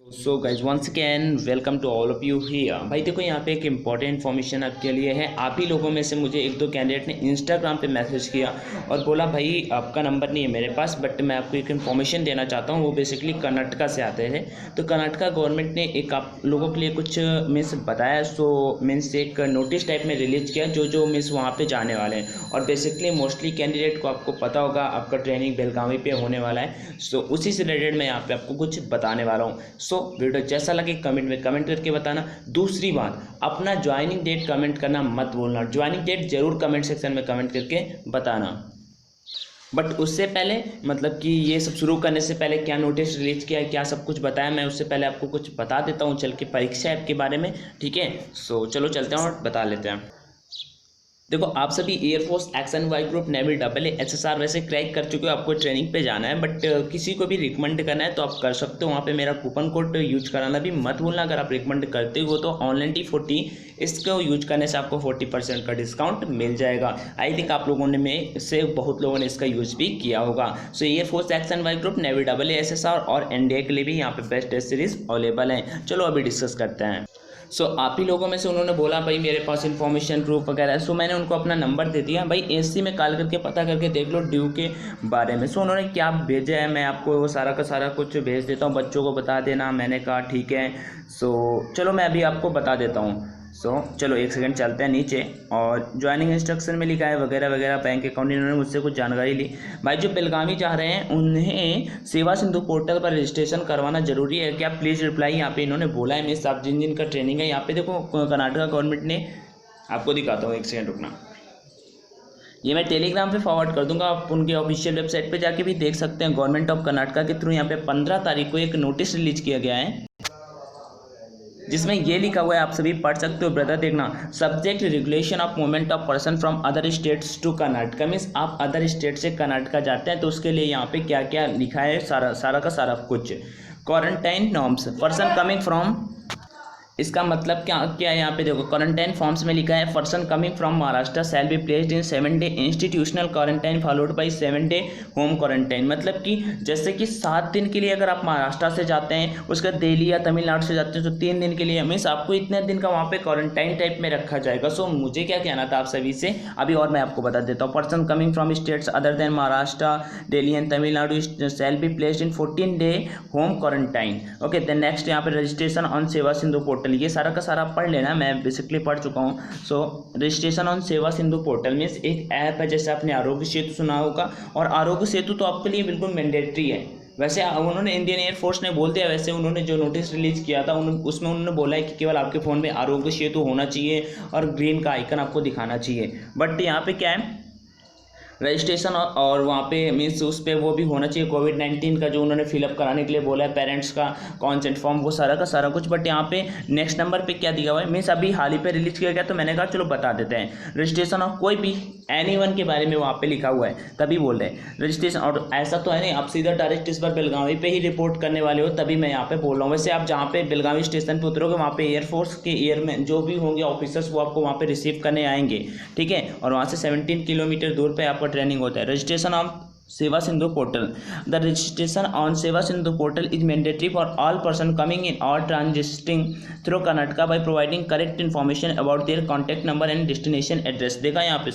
So guys once again welcome to all of you here. भाई देखो यहाँ पे एक इम्पॉर्टेंट इन्फॉर्मेशन आपके लिए है। आप ही लोगों में से मुझे एक दो कैंडिडेट ने इंस्टाग्राम पे मैसेज किया और बोला भाई आपका नंबर नहीं है मेरे पास, बट मैं आपको एक इन्फॉर्मेशन देना चाहता हूँ। वो बेसिकली कर्नाटका से आते हैं। तो कर्नाटका गवर्नमेंट ने एक आप लोगों के लिए कुछ मीन्स बताया, सो मीन्स एक नोटिस टाइप में रिलीज किया जो मीन्स वहाँ पे जाने वाले हैं। और बेसिकली मोस्टली कैंडिडेट को आपको पता होगा आपका ट्रेनिंग बेलगावी पे होने वाला है। सो उसी से रिलेटेड मैं यहाँ पे आपको कुछ बताने वाला हूँ। सो वीडियो जैसा लगे कमेंट में कमेंट करके बताना। दूसरी बात, अपना ज्वाइनिंग डेट कमेंट करना मत भूलना। ज्वाइनिंग डेट जरूर कमेंट सेक्शन में कमेंट करके बताना। बट उससे पहले मतलब कि ये सब शुरू करने से पहले क्या नोटिस रिलीज किया है, क्या सब कुछ बताया, मैं उससे पहले आपको कुछ बता देता हूँ चल के परीक्षा ऐप के बारे में। ठीक है, सो चलो चलते हैं और बता लेते हैं। देखो आप सभी air force action Y group navy double SSR वैसे क्रैक कर चुके हो। आपको ट्रेनिंग पे जाना है, बट किसी को भी रिकमेंड करना है तो आप कर सकते हो। वहाँ पे मेरा कूपन कोड यूज कराना भी मत भूलना। अगर आप रिकमेंड करते हो तो ऑनलाइन T40 इसको यूज करने से आपको 40% का डिस्काउंट मिल जाएगा। आई थिंक आप लोगों ने में से बहुत लोगों ने इसका यूज भी किया होगा। So air force action Y group navy double SSR और एनडीए के लिए भी यहाँ पे बेस्ट टेस्ट सीरीज अवेलेबल है। चलो अभी डिस्कस करते हैं। सो आप ही लोगों में से उन्होंने बोला भाई मेरे पास इन्फॉर्मेशन प्रूफ वगैरह है। सो मैंने उनको अपना नंबर दे दिया, भाई एससी में कॉल करके पता करके देख लो ड्यू के बारे में। सो उन्होंने क्या भेजा है मैं आपको वो सारा का सारा कुछ भेज देता हूँ, बच्चों को बता देना। मैंने कहा ठीक है। सो चलो मैं अभी आपको बता देता हूँ। चलो एक सेकंड चलते हैं नीचे। और ज्वाइनिंग इंस्ट्रक्शन में लिखा है वगैरह वगैरह, बैंक अकाउंट। इन्होंने मुझसे कुछ जानकारी ली। भाई जो बेलगावी जा रहे हैं उन्हें सेवा सिंधु पोर्टल पर रजिस्ट्रेशन करवाना जरूरी है क्या, प्लीज़ रिप्लाई। यहाँ पे इन्होंने बोला है मिस आप जिन जिन का ट्रेनिंग है यहाँ पे देखो कर्नाटका गवर्नमेंट ने, आपको दिखाता हूँ एक सेकंड रुकना। ये मैं टेलीग्राम पे फॉरवर्ड कर दूंगा, आप उनके ऑफिशियल वेबसाइट पे जाके भी देख सकते हैं। गवर्नमेंट ऑफ कर्नाटका के थ्रू यहाँ पे 15 तारीख को एक नोटिस रिलीज किया गया है जिसमें ये लिखा हुआ है, आप सभी पढ़ सकते हो ब्रदर देखना। Subject regulation of movement of person from other states to Karnataka. Means आप अदर स्टेट से कर्नाटका जाते हैं तो उसके लिए यहाँ पे क्या क्या लिखा है सारा सारा का सारा कुछ। Quarantine norms person coming from, इसका मतलब क्या क्या है यहाँ पे देखो। क्वारंटाइन फॉर्म्स में लिखा है person coming from Maharashtra shell be placed in 7 day institutional quarantine followed by 7 day home quarantine. मतलब कि जैसे कि 7 दिन के लिए अगर आप महाराष्ट्र से जाते हैं, उसका दिल्ली या तमिलनाडु से जाते हैं तो 3 दिन के लिए मीन्स आपको इतने दिन का वहाँ पे क्वारंटाइन टाइप में रखा जाएगा। सो मुझे क्या कहना था आप सभी से अभी, और मैं आपको बता देता हूँ। Person coming from states other than Maharashtra Delhi and Tamil Nadu shall be placed in 14 day home quarantine. Okay, then next यहाँ पे registration on Seva Sindhu portal, ये सारा का सारा पढ़ लेना, मैं बेसिकली पढ़ चुका हूँ। सो registration on Seva Sindhu portal means एक ऐप है, जैसे आपने आरोग्य सेतु सुना होगा, और आरोग्य सेतु तो आपके लिए बिल्कुल मैंडेटरी है। वैसे उन्होंने इंडियन एयरफोर्स ने बोल दिया, वैसे उन्होंने जो नोटिस रिलीज किया था उसमें उन्होंने बोला है कि केवल आपके फ़ोन में आरोग्य सेतु होना चाहिए और ग्रीन का आइकन आपको दिखाना चाहिए। बट यहाँ पे क्या है, रजिस्ट्रेशन और वहाँ पे मीन्स उस पर वो भी होना चाहिए कोविड-19 का जो उन्होंने फिलअप कराने के लिए बोला है, पेरेंट्स का कॉन्सेंट फॉर्म, वो सारा का सारा कुछ। बट यहाँ पे नेक्स्ट नंबर पे क्या दिया हुआ है, मीन्स अभी हाल ही पे रिलीज किया गया तो मैंने कहा चलो बता देते हैं। रजिस्ट्रेशन ऑफ कोई भी एनीवन के बारे में वहाँ पे लिखा हुआ है तभी बोल रहे हैं रजिस्ट्रेशन। और ऐसा तो है नहीं आप सीधा डायरेक्ट इस बार बेलगावी पे ही रिपोर्ट करने वाले हो, तभी मैं यहाँ पे बोल रहा हूँ। वैसे आप जहाँ पे बेलगावी स्टेशन पे उतरोगे वहाँ पे एयरफोर्स के एयरमैन जो भी होंगे ऑफिसर्स वो आपको वहाँ पे रिसीव करने आएंगे, ठीक है। और वहाँ से 17 किलोमीटर दूर पे आपका ट्रेनिंग होता है। Registration of Seva Sindhu portal, the registration on Seva Sindhu portal is mandatory for all person coming in or transiting through Karnataka by providing correct information about their contact number and destination address. देखा यहाँ पे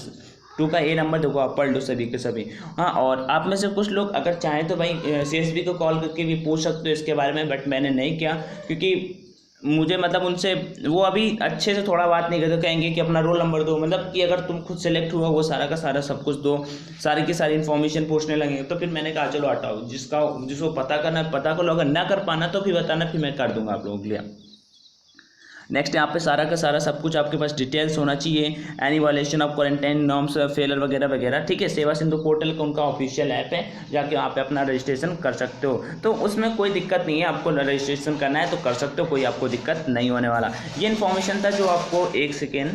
2 का ए नंबर देखो, आप पढ़ लो सभी के सभी। हाँ, और आप में से कुछ लोग अगर चाहें तो भाई CSB को कॉल करके भी पूछ सकते हो इसके बारे में, बट मैंने नहीं किया क्योंकि मुझे मतलब उनसे वो अभी अच्छे से थोड़ा बात नहीं करते, कहेंगे कि अपना रोल नंबर दो, मतलब कि अगर तुम खुद सेलेक्ट हुआ वो सारा का सारा सब कुछ दो, सारी की सारी इन्फॉर्मेशन पूछने लगेंगे। तो फिर मैंने कहा चलो हटाओ, जिसको पता करना है पता को, अगर ना कर पाना तो फिर बताना, फिर मैं कर दूंगा आप लोगों के लिए। नेक्स्ट यहाँ पे सारा का सारा सब कुछ आपके पास डिटेल्स होना चाहिए, any violation of quarantine norms failure वगैरह वगैरह, ठीक है। सेवा सिंधु पोर्टल का उनका ऑफिशियल ऐप है, जाके वहाँ पे अपना रजिस्ट्रेशन कर सकते हो। तो उसमें कोई दिक्कत नहीं है, आपको रजिस्ट्रेशन करना है तो कर सकते हो, कोई आपको दिक्कत नहीं होने वाला। ये इन्फॉर्मेशन था जो आपको एक सेकेंड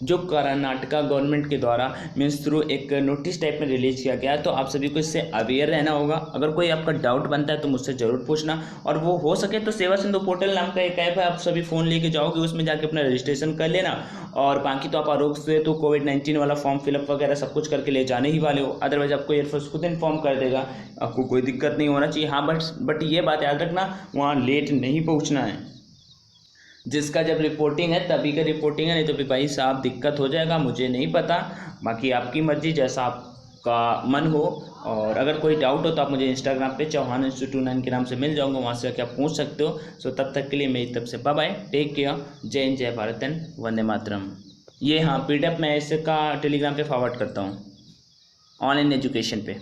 जो कर्नाटका गवर्नमेंट के द्वारा मीन्स थ्रू एक नोटिस टाइप में रिलीज किया गया है। तो आप सभी को इससे अवेयर रहना होगा। अगर कोई आपका डाउट बनता है तो मुझसे ज़रूर पूछना, और वो हो सके तो सेवा सिंधु पोर्टल नाम का एक ऐप है, आप सभी फ़ोन लेके जाओगे, उसमें जाके अपना रजिस्ट्रेशन कर लेना। और बाकी तो आप आरोग्य सेतु कोविड-19 वाला फॉर्म फिलअप वगैरह सब कुछ करके ले जाने ही वाले हो। अदरवाइज आपको एयरफोर्स खुद इन्फॉर्म कर देगा, आपको कोई दिक्कत नहीं होना चाहिए। हाँ बट ये बात याद रखना, वहाँ लेट नहीं पहुँचना है। जिसका जब रिपोर्टिंग है तभी का रिपोर्टिंग है, नहीं तो फिर भाई साहब दिक्कत हो जाएगा। मुझे नहीं पता, बाकी आपकी मर्जी, जैसा आपका मन हो। और अगर कोई डाउट हो तो आप मुझे इंस्टाग्राम पे चौहान Institute9 के नाम से मिल जाऊंगा, वहाँ से आके आप पूछ सकते हो। सो तब तक के लिए मेरी तरफ से बाय बाय, टेक केयर, जय हिंद, जय भारत एंड वंदे मातरम। ये हाँ PDF मैं इसका टेलीग्राम पे फॉरवर्ड करता हूँ, ऑनलाइन एजुकेशन पे।